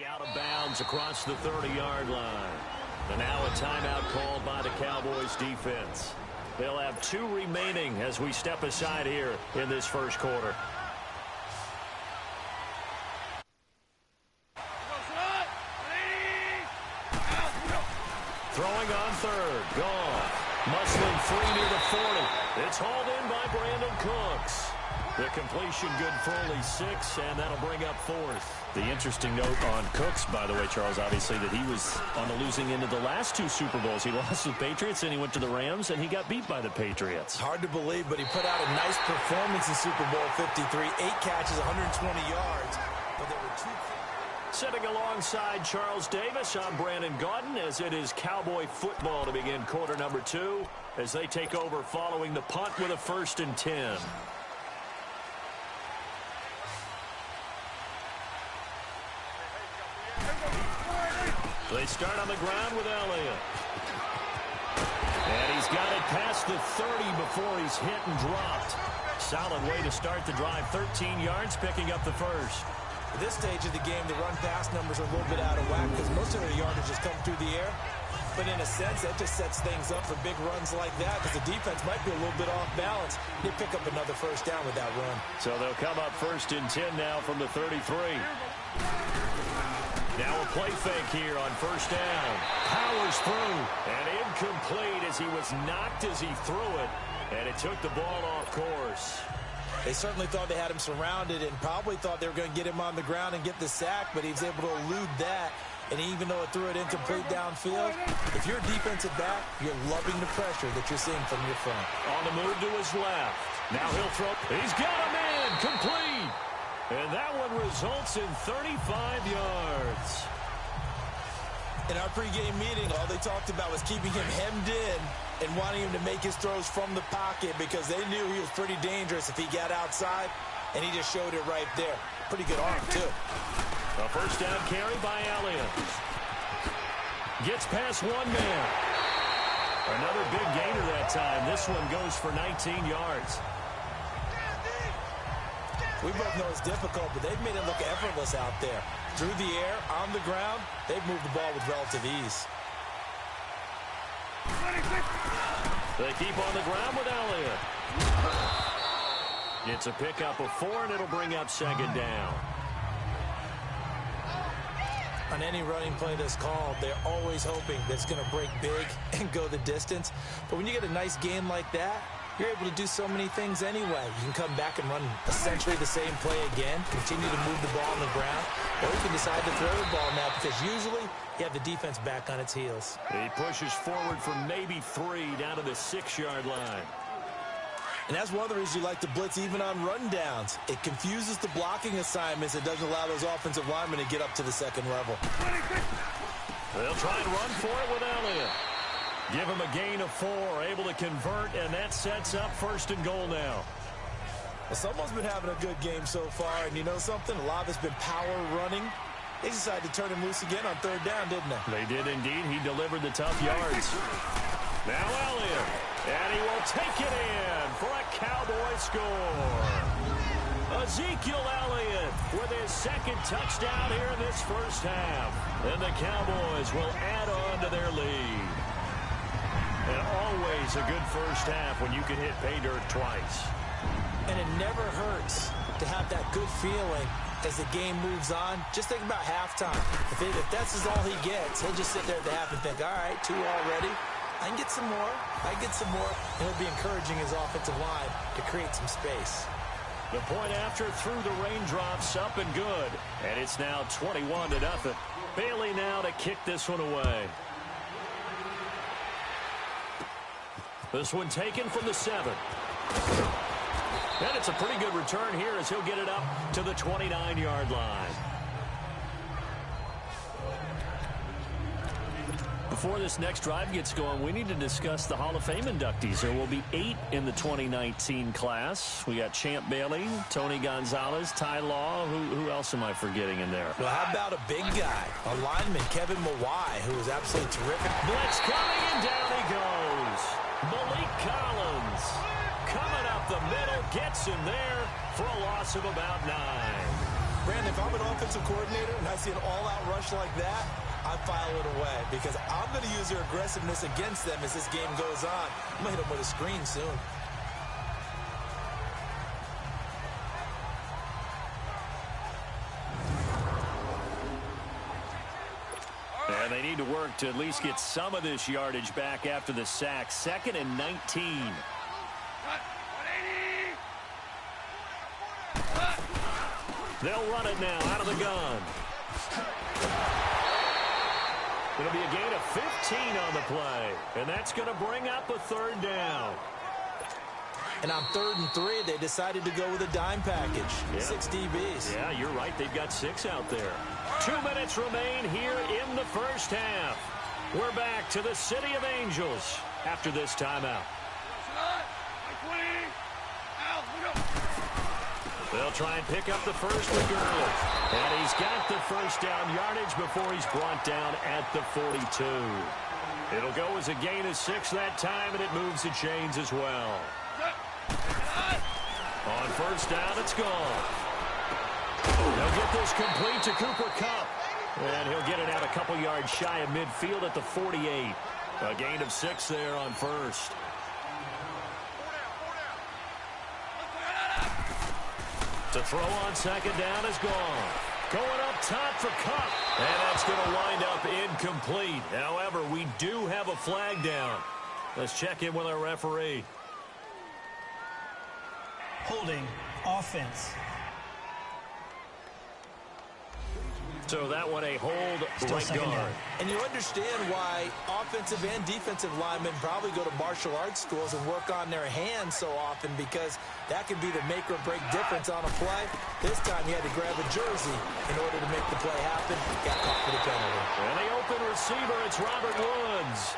Out of bounds across the 30-yard line. And now a timeout called by the Cowboys defense. They'll have 2 remaining as we step aside here in this first quarter. Throwing on third. Gone. Muscling free near the 40. It's hauled in by Brandon Cooks. The completion good for only 6, and that'll bring up 4th. The interesting note on Cooks, by the way, Charles, obviously, that he was on the losing end of the last 2 Super Bowls. He lost with the Patriots, and he went to the Rams, and he got beat by the Patriots. Hard to believe, but he put out a nice performance in Super Bowl 53. 8 catches, 120 yards, but there were 2... Sitting alongside Charles Davis, I'm Brandon Gaudin, as it is Cowboy football to begin quarter number 2, as they take over following the punt with a 1st and 10. They start on the ground with Elliott. And he's got it past the 30 before he's hit and dropped. Solid way to start the drive. 13 yards, picking up the 1st. At this stage of the game, the run-pass numbers are a little bit out of whack because most of their yardage has come through the air. But in a sense, that just sets things up for big runs like that because the defense might be a little bit off balance. They pick up another 1st down with that run. So they'll come up 1st and 10 now from the 33. Now a play fake here on 1st down. Powers through. And incomplete as he was knocked as he threw it. And it took the ball off course. They certainly thought they had him surrounded and probably thought they were going to get him on the ground and get the sack, but he was able to elude that. And even though it threw it incomplete downfield, if you're a defensive back, you're loving the pressure that you're seeing from your front. On the move to his left. Now he'll throw. He's got him in. Complete. And that one results in 35 yards. In our pregame meeting, all they talked about was keeping him hemmed in and wanting him to make his throws from the pocket because they knew he was pretty dangerous if he got outside, and he just showed it right there. Pretty good arm, too. A 1st down carry by Elliott. Gets past one man. Another big gainer that time. This one goes for 19 yards. We both know it's difficult, but they've made it look effortless out there. Through the air, on the ground, they've moved the ball with relative ease. They keep on the ground with Elliott. It's a pickup of 4, and it'll bring up 2nd down. On any running play that's called, they're always hoping that it's going to break big and go the distance. But when you get a nice game like that, you're able to do so many things anyway. You can come back and run essentially the same play again, continue to move the ball on the ground, or you can decide to throw the ball now because usually you have the defense back on its heels. He pushes forward for maybe 3 down to the 6-yard line. And that's one of the reasons you like to blitz even on rundowns. It confuses the blocking assignments. It doesn't allow those offensive linemen to get up to the 2nd level. They'll try and run for it with Elliott. Give him a gain of 4, able to convert, and that sets up 1st and goal now. Well, someone's been having a good game so far, and you know something? A lot of it's been power running. They decided to turn him loose again on 3rd down, didn't they? They did indeed. He delivered the tough yards. Now Elliott, and he will take it in for a Cowboy score. Ezekiel Elliott with his 2nd touchdown here in this 1st half. And the Cowboys will add on to their lead. And always a good 1st half when you can hit pay dirt twice. And it never hurts to have that good feeling as the game moves on. Just think about halftime. If that's all he gets, he'll just sit there at the half and think, all right, 2 already. I can get some more. I can get some more. And he'll be encouraging his offensive line to create some space. The point after through the raindrops, up and good. And it's now 21-0. Bailey now to kick this one away. This one taken from the 7. And it's a pretty good return here as he'll get it up to the 29-yard line. Before this next drive gets going, we need to discuss the Hall of Fame inductees. There will be 8 in the 2019 class. We got Champ Bailey, Tony Gonzalez, Ty Law. Who else am I forgetting in there? Well, how about a big guy, a lineman, Kevin Mawai, who was absolutely terrific. Blitz coming, and down he goes. Malik Collins coming up the middle, gets him there for a loss of about 9. Brandon, if I'm an offensive coordinator and I see an all-out rush like that, I file it away because I'm going to use their aggressiveness against them as this game goes on. I'm going to hit them with a screen soon. And they need to work to at least get some of this yardage back after the sack. 2nd and 19. They'll run it now out of the gun. It'll be a gain of 15 on the play. And that's going to bring up a 3rd down. And on 3rd and 3, they decided to go with a dime package. Yeah. 6 DBs. Yeah, you're right. They've got 6 out there. 2 minutes remain here in the first half. We're back to the City of Angels after this timeout. They'll try and pick up the first with Gurley. And he's got the first down yardage before he's brought down at the 42. It'll go as a gain of 6 that time, and it moves the chains as well. On first down, it's gone. They'll get this complete to Cooper Kupp. And he'll get it out a couple yards shy of midfield at the 48. A gain of 6 there on first. To throw on 2nd down is gone. Going up top for Kupp. And that's going to wind up incomplete. However, we do have a flag down. Let's check in with our referee. Holding offense. So that one a hold right guard. And you understand why offensive and defensive linemen probably go to martial arts schools and work on their hands so often, because that can be the make or break difference on a play. This time he had to grab a jersey in order to make the play happen. Got caught for the penalty. And the open receiver, it's Robert Woods.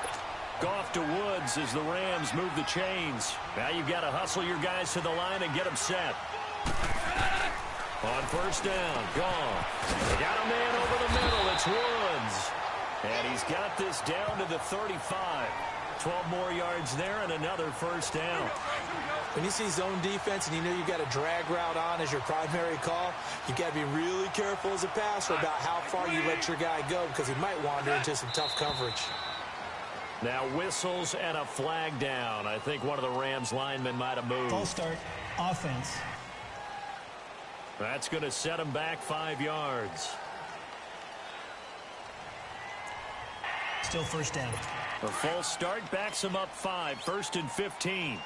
Goff to Woods as the Rams move the chains. Now you've got to hustle your guys to the line and get them set. On first down, Goff. They got a man over the middle. It's Woods. And he's got this down to the 35. 12 more yards there and another first down. When you see zone defense and you know you've got a drag route on as your primary call, you've got to be really careful as a passer about how far you let your guy go, because he might wander into some tough coverage. Now whistles and a flag down. I think one of the Rams linemen might have moved. False start, offense. That's going to set him back 5 yards. Still first down. A false start backs him up 5. 1st and 15.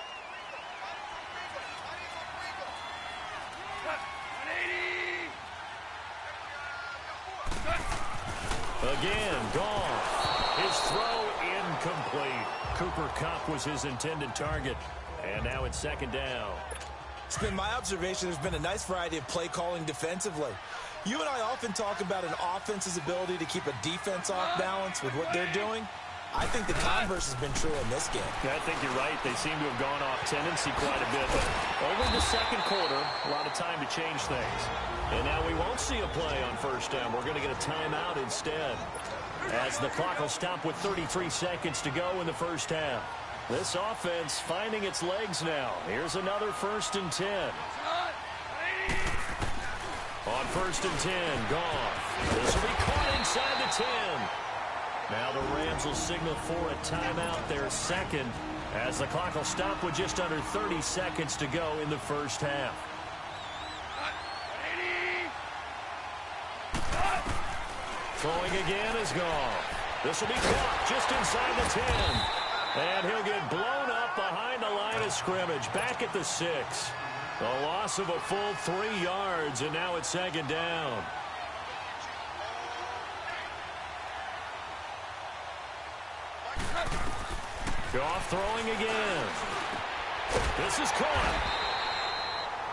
Again, Goff. His throw incomplete. Cooper Kupp was his intended target. And now it's 2nd down. It's been my observation there's been a nice variety of play calling defensively. You and I often talk about an offense's ability to keep a defense off balance with what they're doing. I think the converse has been true in this game. Yeah, I think you're right. They seem to have gone off tendency quite a bit. But over the 2nd quarter, a lot of time to change things. And now we won't see a play on first down. We're going to get a timeout instead, as the clock will stop with 33 seconds to go in the first half. This offense finding its legs now. Here's another 1st and 10. On 1st and 10, Goff. This will be caught inside the 10. Now the Rams will signal for a timeout, their 2nd, as the clock will stop with just under 30 seconds to go in the first half. Throwing again is Goff. This will be caught just inside the 10. And he'll get blown up behind the line of scrimmage, back at the 6. A loss of a full 3 yards, and now it's 2nd down. Goff throwing again. This is caught.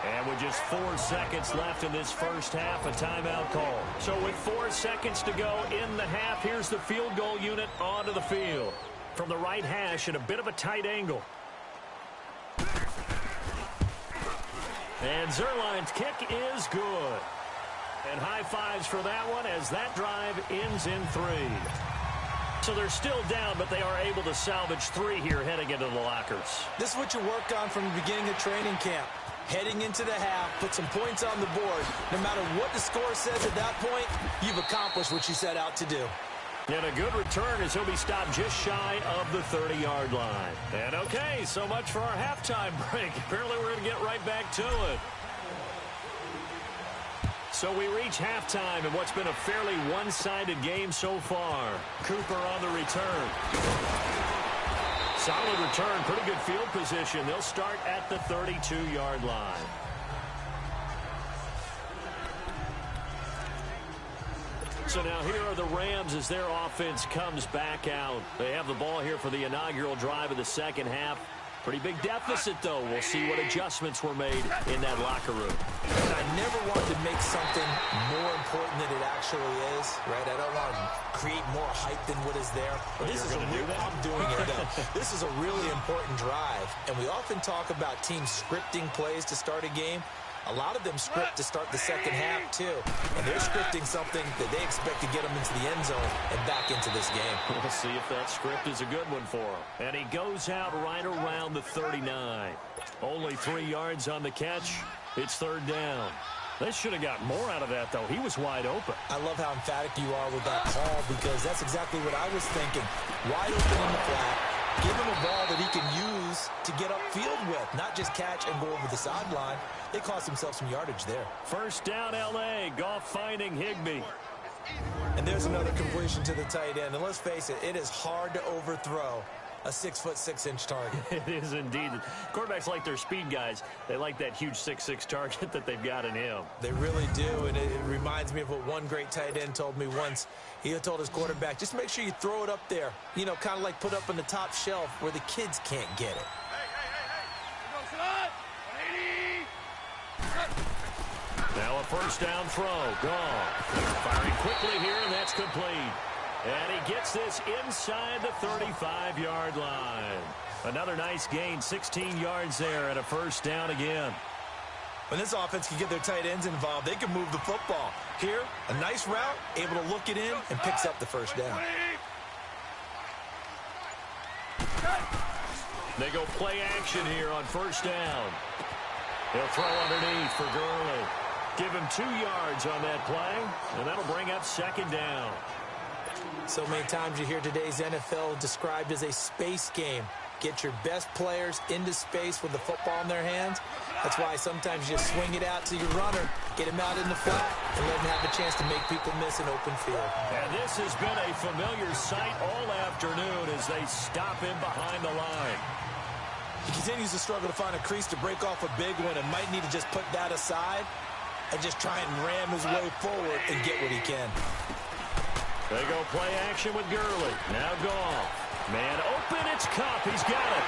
And with just 4 seconds left in this first half, a timeout call. So with 4 seconds to go in the half, here's the field goal unit onto the field. From the right hash at a bit of a tight angle. And Zuerlein's kick is good. And high fives for that one as that drive ends in 3. So they're still down, but they are able to salvage 3 here heading into the lockers. This is what you worked on from the beginning of training camp. heading into the half, put some points on the board. No matter what the score says at that point, you've accomplished what you set out to do. And a good return as he'll be stopped just shy of the 30-yard line. And okay, so much for our halftime break. Apparently we're going to get right back to it. So we reach halftime in what's been a fairly one-sided game so far. Cooper on the return. Solid return, pretty good field position. They'll start at the 32-yard line. So now here are the Rams as their offense comes back out. They have the ball here for the inaugural drive of the second half. Pretty big deficit, though. We'll see what adjustments were made in that locker room. And I never want to make something more important than it actually is, right? I don't want to create more hype than what is there. But this is I'm doing it, though. This is a really important drive, and we often talk about teams scripting plays to start a game. A lot of them script to start the second half, too. And they're scripting something that they expect to get them into the end zone and back into this game. We'll see if that script is a good one for him. And he goes out right around the 39. Only 3 yards on the catch. It's third down. They should have got more out of that, though. He was wide open. I love how emphatic you are with that call because that's exactly what I was thinking. Wide open in the flat. Give him a ball that he can use to get upfield with, not just catch and go over the sideline. They cost themselves some yardage there. First down, L.A. Goff finding Higbee. And there's another completion to the tight end. And let's face it, it is hard to overthrow a 6'6" target. It is indeed. Quarterbacks like their speed guys. They like that huge 6'6" target that they've got in him. They really do, and it reminds me of what one great tight end told me once. He told his quarterback, just make sure you throw it up there. You know, kind of like put up on the top shelf where the kids can't get it. Now a first down throw. Gone. Firing quickly here, and that's complete. And he gets this inside the 35-yard line. Another nice gain, 16 yards there, and a first down again. When this offense can get their tight ends involved, they can move the football. Here, a nice route, able to look it in, and picks up the first down. They go play action here on first down. He'll throw underneath for Gurley. Give him 2 yards on that play, and that'll bring up second down. So many times you hear today's NFL described as a space game. Get your best players into space with the football in their hands. That's why sometimes you just swing it out to your runner, get him out in the flat, and let him have a chance to make people miss an open field. And this has been a familiar sight all afternoon as they stop him behind the line. He continues to struggle to find a crease to break off a big one and might need to just put that aside and just try and ram his way forward and get what he can. They go play action with Gurley. Now Goff. Man open, it's Kupp. He's got it.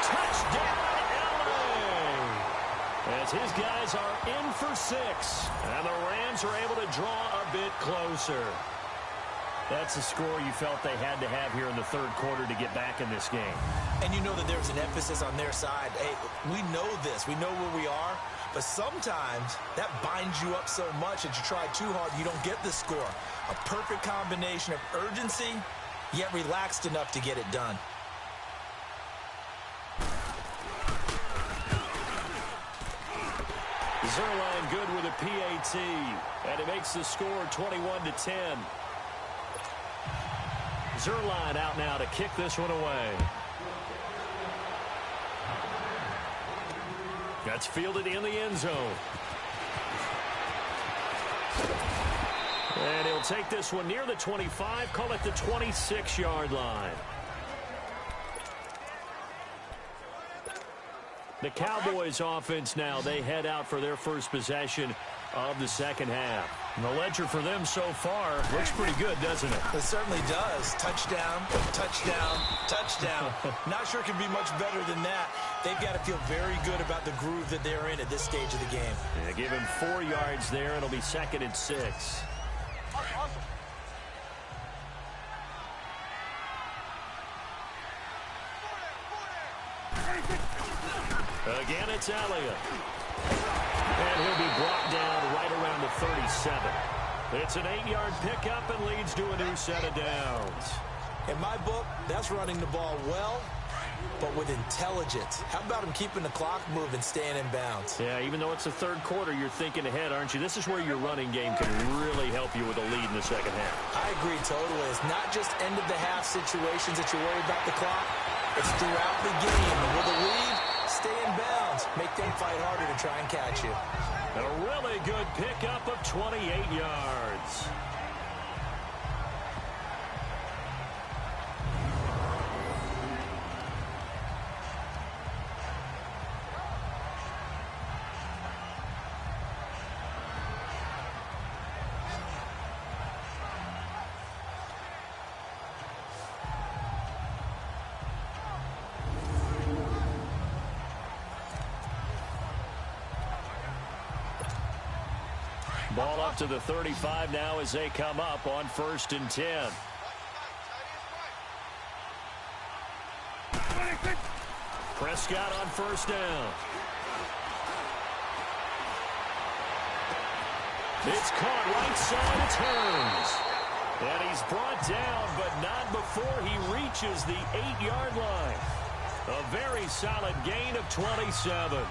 Touchdown, LA! As his guys are in for 6. And the Rams are able to draw a bit closer. That's the score you felt they had to have here in the third quarter to get back in this game. And you know that there's an emphasis on their side. Hey, we know this. We know where we are. But sometimes that binds you up so much that you try too hard, you don't get the score. A perfect combination of urgency, yet relaxed enough to get it done. Zuerlein good with a PAT. And it makes the score 21-10. Zuerlein out now to kick this one away. That's fielded in the end zone. And he'll take this one near the 25, call it the 26-yard line. The Cowboys offense now, they head out for their first possession of the second half. And the ledger for them so far looks pretty good, doesn't it? It certainly does. Touchdown, touchdown, touchdown. Not sure it can be much better than that. They've got to feel very good about the groove that they're in at this stage of the game. Yeah, give him 4 yards there. It'll be 2nd and 6. Again, it's Elliott. And he'll be brought down right around the 37. It's an 8-yard pickup and leads to a new set of downs. In my book, that's running the ball well but with intelligence. How about him keeping the clock moving, staying in bounds? Yeah, even though it's the third quarter, you're thinking ahead, aren't you? This is where your running game can really help you with a lead in the second half. I agree totally. It's not just end-of-the-half situations that you're worried about the clock. It's throughout the game. And with a lead, stay in bounds. Make them fight harder to try and catch you. A really good pickup of 28 yards. Ball up to the 35 now as they come up on 1st and 10. Prescott on 1st down. It's caught right side. It turns. And he's brought down, but not before he reaches the 8-yard line. A very solid gain of 27.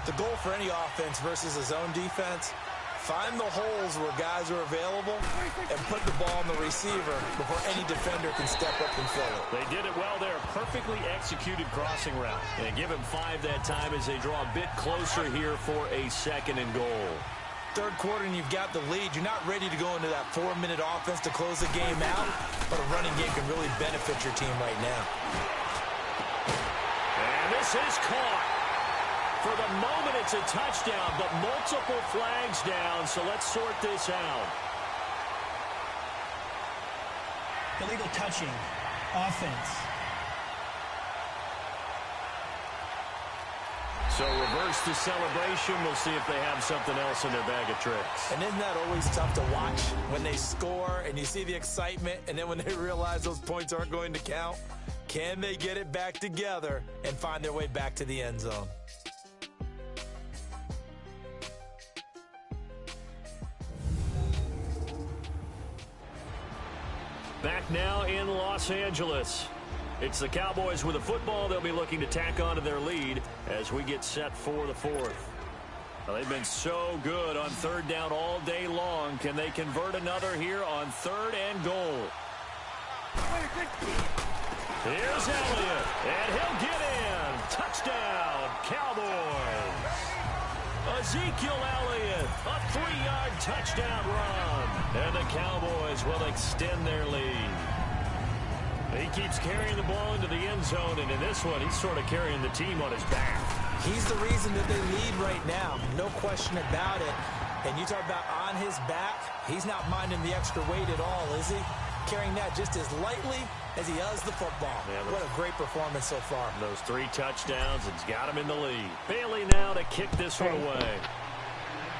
The goal for any offense versus a zone defense, find the holes where guys are available and put the ball on the receiver before any defender can step up and fill it. They did it well there. Perfectly executed crossing route. And give him 5 that time as they draw a bit closer here for a 2nd and goal. Third quarter and you've got the lead. You're not ready to go into that 4-minute offense to close the game out, but a running game can really benefit your team right now. And this is caught. For the moment, it's a touchdown, but multiple flags down, so let's sort this out. Illegal touching. Offense. So reverse the celebration. We'll see if they have something else in their bag of tricks. And isn't that always tough to watch when they score and you see the excitement, and then when they realize those points aren't going to count? Can they get it back together and find their way back to the end zone? Back now in Los Angeles. It's the Cowboys with the football. They'll be looking to tack on to their lead as we get set for the 4th. Well, they've been so good on 3rd down all day long. Can they convert another here on 3rd and goal? Here's Elliott, and he'll get in. Touchdown, Cowboys. Ezekiel Elliott, a 3-yard touchdown run. And the Cowboys will extend their lead. He keeps carrying the ball into the end zone, and in this one, he's sort of carrying the team on his back. He's the reason that they lead right now. No question about it. And you talk about on his back, he's not minding the extra weight at all, is he? Carrying that just as lightly as he does the football. Yeah, what a great performance so far. Those 3 touchdowns, it's got him in the lead. Bailey now to kick this one away.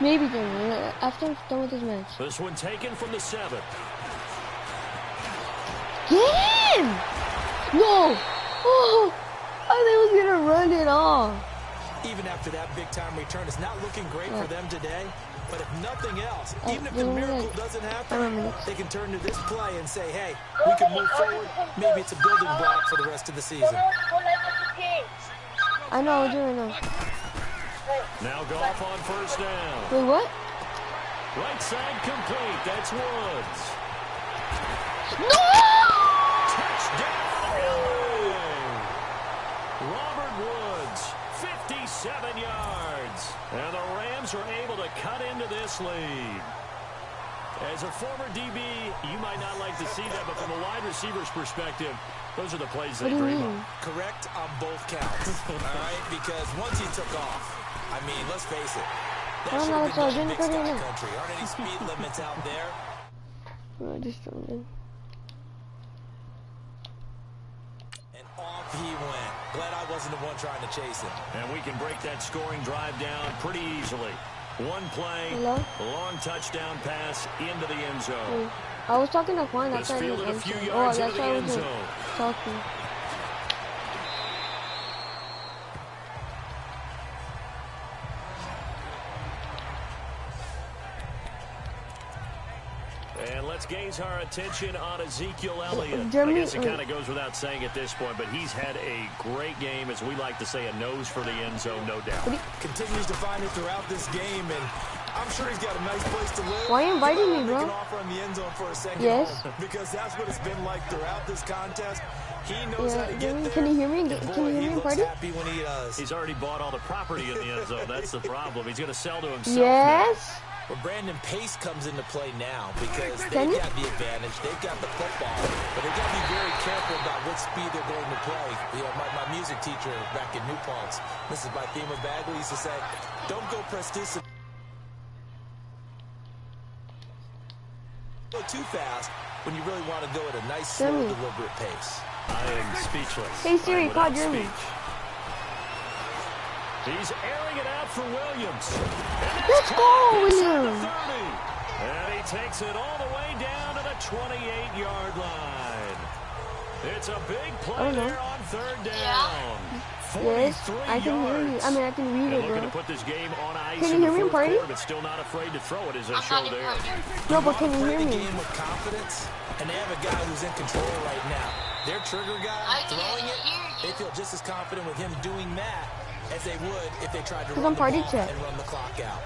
Maybe then, after I'm done with this match. This one taken from the 7. Get him! No! Oh! I thought he was gonna run it off. Even after that big-time return, it's not looking great for them today. But if nothing else, even if the miracle doesn't happen, they can turn to this play and say, hey, we can move forward. Maybe it's a building block for the rest of the season. I know, I do know. Now Goff on 1st down. Wait, what? Right side complete. That's Woods. No! Touchdown, LA! Robert Woods, 57 yards. And the Rams are able to cut into this lead. As a former DB, you might not like to see that, but from a wide receiver's perspective, those are the plays they dream of. Correct on both counts, all right? Because once he took off, I mean, let's face it, that should have been Big Sky Country. Aren't any speed limits out there? No, just something. And off he went. Glad I wasn't the one trying to chase him. And we can break that scoring drive down pretty easily. One play, long touchdown pass into the end zone. I was talking to Juan. That's why I fielded a didn't few answer. yards Oh, into that's the why I end wasn't zone. talking. And let's Let's gaze our attention on Ezekiel Elliott. Jeremy, I guess it kind of goes without saying at this point, but he's had a great game, as we like to say, a nose for the end zone, no doubt. Continues to find it throughout this game, and I'm sure he's got a nice place to live. Why are you inviting me, bro? Make an offer on the end zone for a second. Yes. Because that's what it's been like throughout this contest. He knows how to get there. Can you hear me? Boy, Can you hear me, party? happy when he does. He's already bought all the property in the end zone. That's the problem. He's going to sell to himself Yes. Well, Brandon Pace comes into play now because Can they've you? got the advantage. They've got the football, but they've got to be very careful about what speed they're going to play. You know, my music teacher back in New Paltz, Mrs. Bythema Bagley, used to say, don't go prestis go too fast when you really want to go at a nice, slow, Jeremy. deliberate pace. I am speechless. Hey, Siri, I'm call without Jeremy. speech. He's airing it out for Williams. And Let's that's go, caught inside the Williams. 30. And he takes it all the way down to the 28-yard line. It's a big I play don't know. there on third down. Yes, 43 I can hear you. yards. I mean, I can read And it, looking bro. to put this game on ice Can you in the hear me, fourth Party? quarter, but still not afraid to throw it as they show there. No, but can you Play hear the me? game with confidence, and they have a guy who's in control right now. Their trigger guy throwing it, they feel just as confident with him doing that as they would if they tried to run I'm the party ball check. and run the clock out.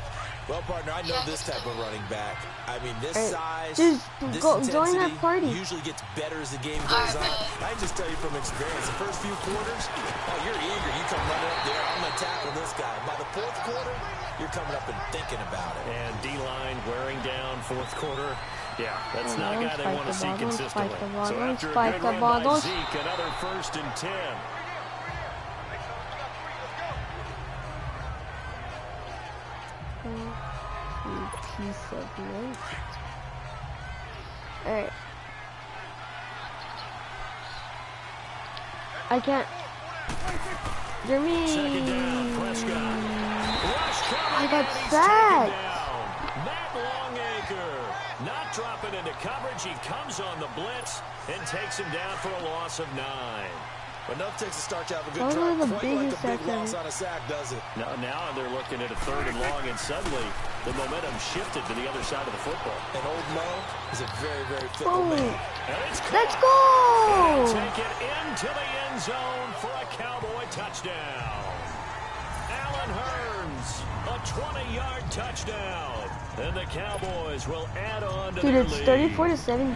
Well, partner, I know this type of running back. I mean, this Alright, size, just this go- join that intensity party. usually gets better as the game goes on. I can just tell you from experience, the first few quarters, oh, you're eager. You come running up there, I'm going to tackle this guy. By the fourth quarter, you're coming up and thinking about it. And D-line wearing down fourth quarter. Yeah, that's Oh, not a don't guy they spike want to the see ball, don't consistently. spike the ball, So don't after a spike good the run ball, by don't- Zeke, another 1st and 10. Piece of meat. Alright. I can't. Jeremy. Second down, Prescott. Rush coming, I got and he's sacked. taken down. Matt Longacre not dropping into coverage. He comes on the blitz and takes him down for a loss of 9. Enough takes a start to have a good Those drive. are the Quite like biggest a big sacks loss ever. on a sack, does it? Now they're looking at a 3rd and long, and suddenly the momentum shifted to the other side of the football. And old Mo is a very, very fickle Boom. man. And it's Let's caught. And go! take it into the end zone for a Cowboy touchdown. Allen Hurns, a 20-yard touchdown. And the Cowboys will add on to Dude, their it's lead. 34-17.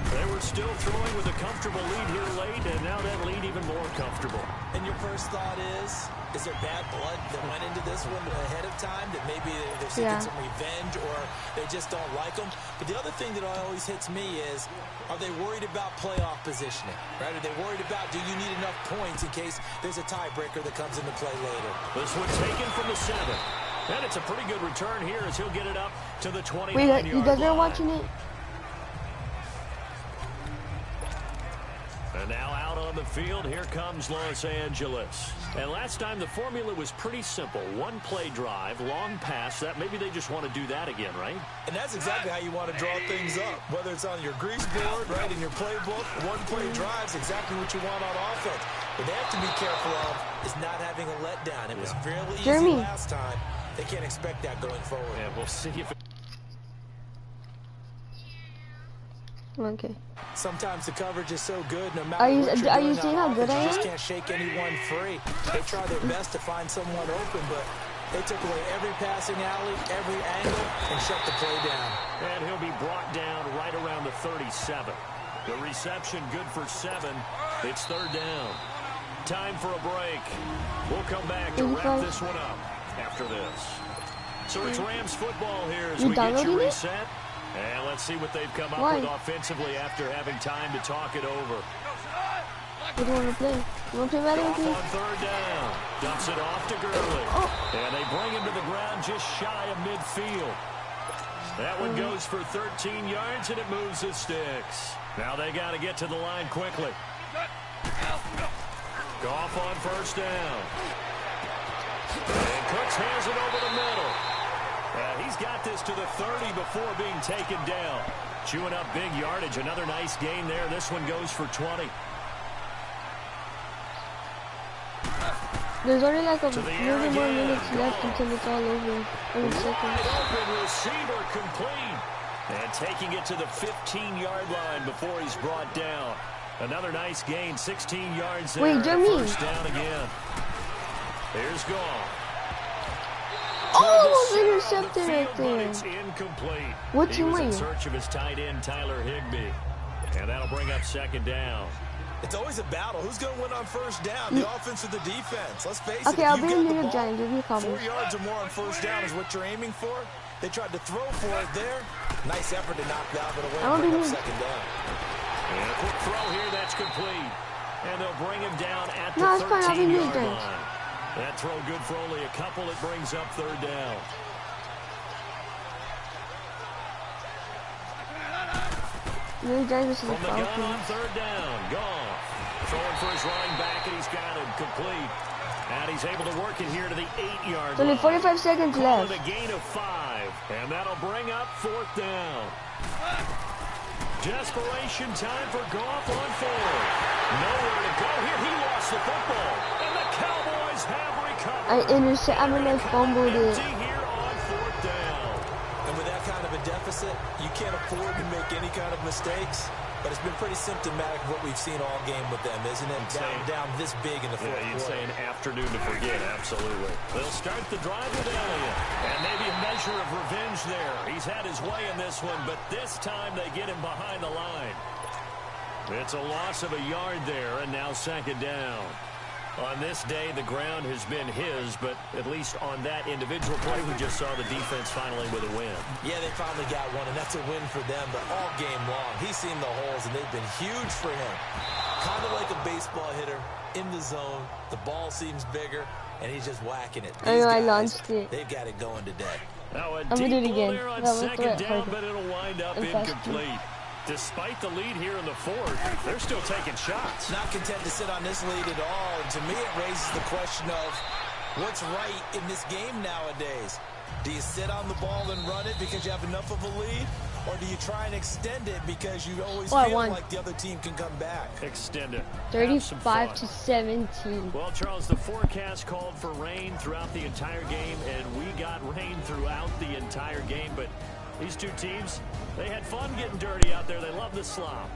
They were still throwing with a comfortable lead here late, and now that lead even more comfortable. And your first thought is there bad blood that went into this one ahead of time, that maybe they're seeking Yeah. some revenge or they just don't like them? But the other thing that always hits me is, are they worried about playoff positioning, right? Are they worried about, do you need enough points in case there's a tiebreaker that comes into play later? This one taken from the 7. And it's a pretty good return here as he'll get it up to the 29-yard Wait, you guys are line. watching it? And now out on the field, here comes Los Angeles. And last time the formula was pretty simple. One play drive, long pass. That maybe they just want to do that again, right? And that's exactly how you want to draw things up. Whether it's on your grease board, right, in your playbook, one play drive's exactly what you want on offense. What they have to be careful of is not having a letdown. It was fairly easy Jeremy. last time. They can't expect that going forward. Yeah, we'll see if it... Okay. Sometimes the coverage is so good, no matter Are you- what you're are you doing seeing on how good offense, I you just am? can't shake anyone free. They try their best to find someone open, but they took away every passing alley, every angle, and shut the play down. And he'll be brought down right around the 37. The reception good for 7. It's 3rd down. Time for a break. We'll come back to wrap this one up after this. So it's Rams football here as You we get you downloaded it? reset. And let's see what they've come up Why? with offensively after having time to talk it over. What do you want to play? You want to play Madden Off with me? on 3rd down. Dumps it off to Gurley. Oh. And they bring him to the ground just shy of midfield. That one goes for 13 yards, and it moves the sticks. Now they got to get to the line quickly. Goff on 1st down. And Cooks hands it over the middle. He's got this to the 30 before being taken down. Chewing up big yardage. Another nice gain there. This one goes for 20. There's only like a To the few air more again. minutes left until it's all over. 30 seconds. Wide open receiver complete. And taking it to the 15-yard line before he's brought down. Another nice gain, 16 yards there. Wait, Jeremy. First down again. Here's Goff. Oh, intercepted right there. It's incomplete. What He team was are in you? search of his tight end, Tyler Higbee. And that'll bring up second down. It's always a battle. Who's going to win on first down, the offense or the defense? Let's face it. Okay, if I'll you be get in the New York ball, Giants. Give me a 4 couple. yards or more on first down is what you're aiming for. They tried to throw for it there. Nice effort to knock that one away I don't and bring up think second down. And a quick throw here, that's complete. And they'll bring him down at the No, it's fine. I'll be New York 13-yard Giants. line. That throw good for only a couple. It brings up third down. New York Giants versus the From the gun on Falcons. third down, Goff. Throwing for his running back, and he's got him complete. And he's able to work it here to the 8-yard line. Only 45 seconds Calling left. a gain of 5, and that'll bring up fourth down. Desperation time for Goff on fourth. Nowhere to go here. He lost the football, and the Cowboys have recovered. I mean, I fumbled it. Empty here on fourth down. And with that kind of a deficit, you can't afford to make any kind of mistakes. But it's been pretty symptomatic of what we've seen all game with them, isn't it? Down this big in the fourth Yeah, you'd quarter. say an afternoon to forget, absolutely. They'll start the drive with Elliott. And maybe a measure of revenge there. He's had his way in this one, but this time they get him behind the line. It's a loss of a yard there, and now second down. On this day, the ground has been his, but at least on that individual play, we just saw the defense finally with a win. Yeah, they finally got one, and that's a win for them. But all game long, he's seen the holes, and they've been huge for him. Kind of like a baseball hitter in the zone. The ball seems bigger, and he's just whacking it. I know, I These guys, launched it. They've got it going today. Now a I'm gonna do deep it ball again. there on No, I'm gonna second throw it down, further. but it'll wind up And faster. incomplete. Despite the lead here in the fourth, they're still taking shots. Not content to sit on this lead at all. And to me, it raises the question of what's right in this game nowadays. Do you sit on the ball and run it because you have enough of a lead? Or do you try and extend it because you always Oh, I feel won. like the other team can come back? Extend it. Have some 35 fun. to 17. Well, Charles, the forecast called for rain throughout the entire game, and we got rain throughout the entire game. But these two teams, they had fun getting dirty out there. They love the slop.